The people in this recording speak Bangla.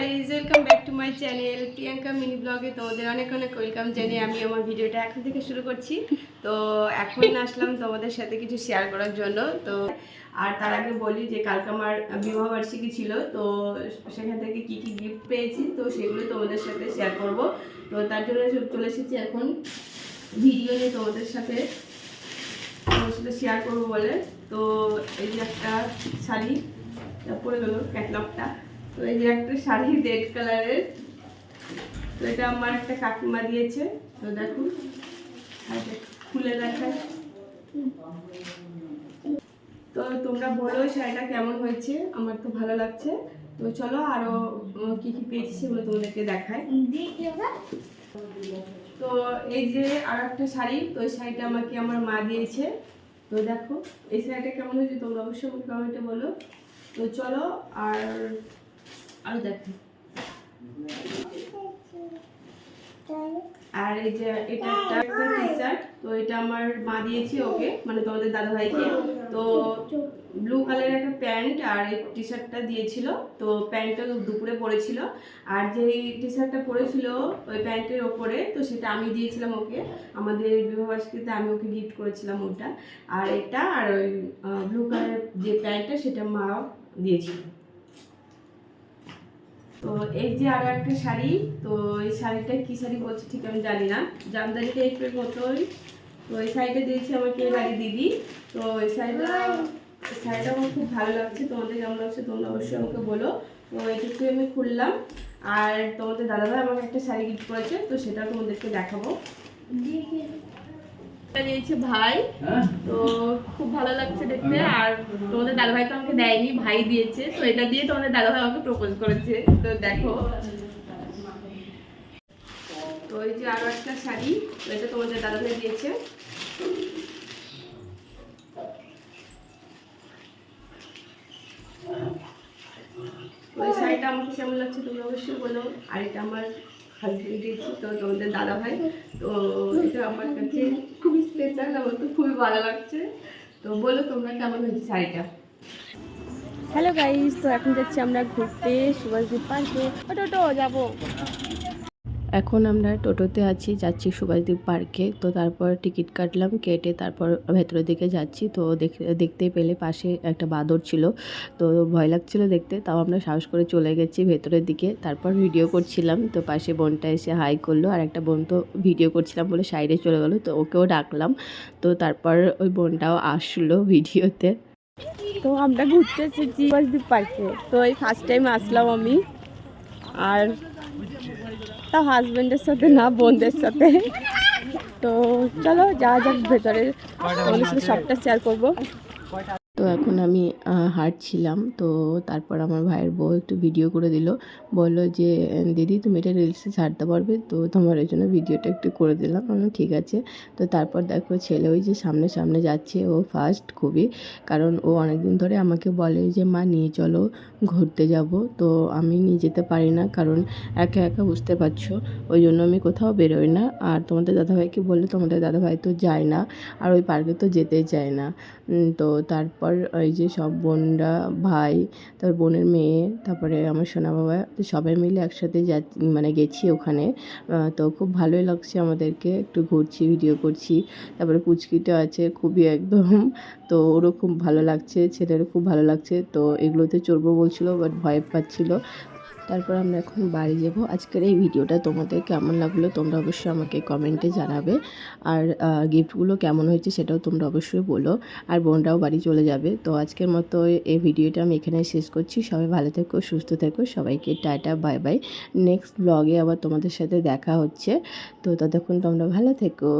Guys, welcome back to my channel Priyanka mini ব্লগে। তোমাদের অনেক অনেক ওয়েলকাম জানিয়ে আমি আমার ভিডিওটা এখন থেকে শুরু করছি। তো এখন আসলাম তোমাদের সাথে কিছু শেয়ার করার জন্য। তো আর তার আগে বলি যে কালকে আমার বিবাহবার্ষিকী ছিল, তো সেখান থেকে কি কি গিফট পেয়েছি তো সেগুলো তোমাদের সাথে শেয়ার করব। তো তার জন্য চলে এসেছি এখন ভিডিও নিয়ে তোমাদের সাথে শেয়ার করবো বলে। তো এই যে একটা শাড়ি পরে গেল ক্যাটলগটা। তো এই যে একটা শাড়ি রেড কালারের, তো এটা আমার একটা কাকিমা দিয়েছে। তো দেখুন খুলে দেখায়। তো তোমরা বলো শাড়িটা কেমন হয়েছে, আমার তো ভালো লাগছে। তো চলো আরো কি কি পেয়েছি সেগুলো তোমাদেরকে দেখায়। তো এই যে আর একটা শাড়ি, তো এই শাড়িটা আমাকে আমার মা দিয়েছে। তো দেখো এই শাড়িটা কেমন হয়েছে তোমরা অবশ্যই কমেন্টে বলো। তো চলো আর দেখো। আর এই যে এটা একটা টি শার্ট, তো এটা আমার মা দিয়েছে ওকে, মানে তোমাদের দাদা ভাইকে। তো ব্লু কালারের একটা প্যান্ট আর এই টি শার্টটা দিয়েছিল। তো প্যান্টটা দুপুরে পরেছিল, আর যে টি শার্টটা পরেছিল ওই প্যান্টের ওপরে, তো সেটা আমি দিয়েছিলাম ওকে। আমাদের বিবাহবার্ষিকীতে আমি ওকে গিফট করেছিলাম ওটা। আর এটা আর ওই ব্লু কালারের যে প্যান্টটা সেটা মা দিয়েছিল। তো এই যে আরো একটা শাড়ি, তো এই শাড়িটা কি শাড়ি বলছে ঠিক আমি জানি না, জামদানি টাইপের মতোই। তো এই শাড়িটা দিয়েছি আমাকে বাড়ি দিদি। তো এই শাড়িটা আমার খুব ভালো লাগছে। তোমাদের কেমন লাগছে তোমরা অবশ্যই আমাকে বলো। তো এইটুকু আমি খুললাম। আর তোমাদের দাদাভাই আমাকে একটা শাড়ি গিফট করেছে, তো সেটা তোমাদেরকে দেখাবো। দিয়েছে ভাই, তো খুব ভালো লাগছে দেখতে। আর তোমাদের দাদাভাই তো আমাকে দেয়নি, ভাই দিয়েছে। তো এটা দিয়ে তোমাদের দাদাভাই আমাকে প্রপোজ করেছে। তো দেখো, তো এই যে আরো একটা শাড়ি, তো এটা তোমাদের দাদাভাই দিয়েছে। ওই শাড়িটা আমাকে কেমন লাগছে তোমরা অবশ্যই বলো। আর এটা আমার হাজবেন্ড দিয়েছি, তো তোমাদের দাদা ভাই। তো এটা আমার কাছে খুবই স্পেশাল, আমার তো খুবই ভালো লাগছে। তো বলো তোমরা কেমন হয়েছে শাড়িটা। হ্যালো গাইস, তো এখন যাচ্ছি আমরা ঘুরতে সুভাষদ্বীপ পার্কে। ওটো যাবো। এখন আমরা টোটোতে আছি, যাচ্ছি সুভাষদ্বীপ পার্কে। তো তারপর টিকিট কাটলাম, কেটে তারপর ভেতরের দিকে যাচ্ছি। তো দেখতে পেলে পাশে একটা বাঁদর ছিল, তো ভয় লাগছিল দেখতে, তাও আমরা সাহস করে চলে গেছি ভেতরের দিকে। তারপর ভিডিও করছিলাম, তো পাশে বোনটা এসে হাই করলো, আর একটা বোন তো ভিডিও করছিলাম বলে সাইডে চলে গেলো, তো ওকেও ডাকলাম। তো তারপর ওই বোনটাও আসলো ভিডিওতে। তো আমরা ঘুরতে এসেছি সুভাষদ্বীপ পার্কে। তো এই ফার্স্ট টাইম আসলাম আমি, আর তা হাজবেন্ডের সাথে না, বোনদের সাথে। তো চলো যাওয়া যাক ভেতরে, তোমাদের সাথে সবটা শেয়ার করবো। তো এখন আমি হাঁটছিলাম, তো তারপর আমার ভাইয়ের বউ একটু ভিডিও করে দিল, বললো যে দিদি তুমি এটা রিলসে ছাড়তে পারবে, তো তোমার এই জন্য ভিডিওটা একটু করে দিলাম। ঠিক আছে। তো তারপর দেখো ছেলে ওই যে সামনে সামনে যাচ্ছে, ও ফার্স্ট খুবই, কারণ ও অনেকদিন ধরে আমাকে বলে যে মা নিয়ে চলো ঘুরতে যাব। তো আমি নিয়ে যেতে পারি না, কারণ একা একা বুঝতে পারছো, ওই জন্য আমি কোথাও বেরোই না। আর তোমাদের দাদাভাইকে বললে তোমাদের দাদাভাই তো যায় না, আর ওই পার্কে তো যেতেই চায় না। তো তারপর ওই যে সব বোনরা, ভাই, তারপর বোনের মেয়ে, তারপরে আমার সোনা বাবা, তো সবাই মিলে একসাথে মানে গেছি ওখানে। তো খুব ভালোই লাগছে আমাদেরকে, একটু ঘুরছি, ভিডিও করছি। তারপরে পুচকিটা আছে খুবই একদম, তো ওরও খুব ভালো লাগছে, ছেলেরও খুব ভালো লাগছে। তো এগুলোতে চড়বো বলছিল, বাট ভয় পাচ্ছিল। তারপর আমরা এখন বাড়ি যাব। আজকের এই ভিডিওটা তোমাদের কেমন লাগলো তোমরা অবশ্যই আমাকে কমেন্টে জানাবে। আর গিফটগুলো কেমন হয়েছে সেটাও তোমরা অবশ্যই বলো। আর বোনরাও বাড়ি চলে যাবে। তো আজকের মতো এই ভিডিওটা আমি এখানে শেষ করছি। সবাই ভালো থেকো, সুস্থ থেকো, সবাইকে টাটা, বাই বাই। নেক্সট ব্লগে আবার তোমাদের সাথে দেখা হচ্ছে। তো ততক্ষণ তোমরা ভালো থেকো।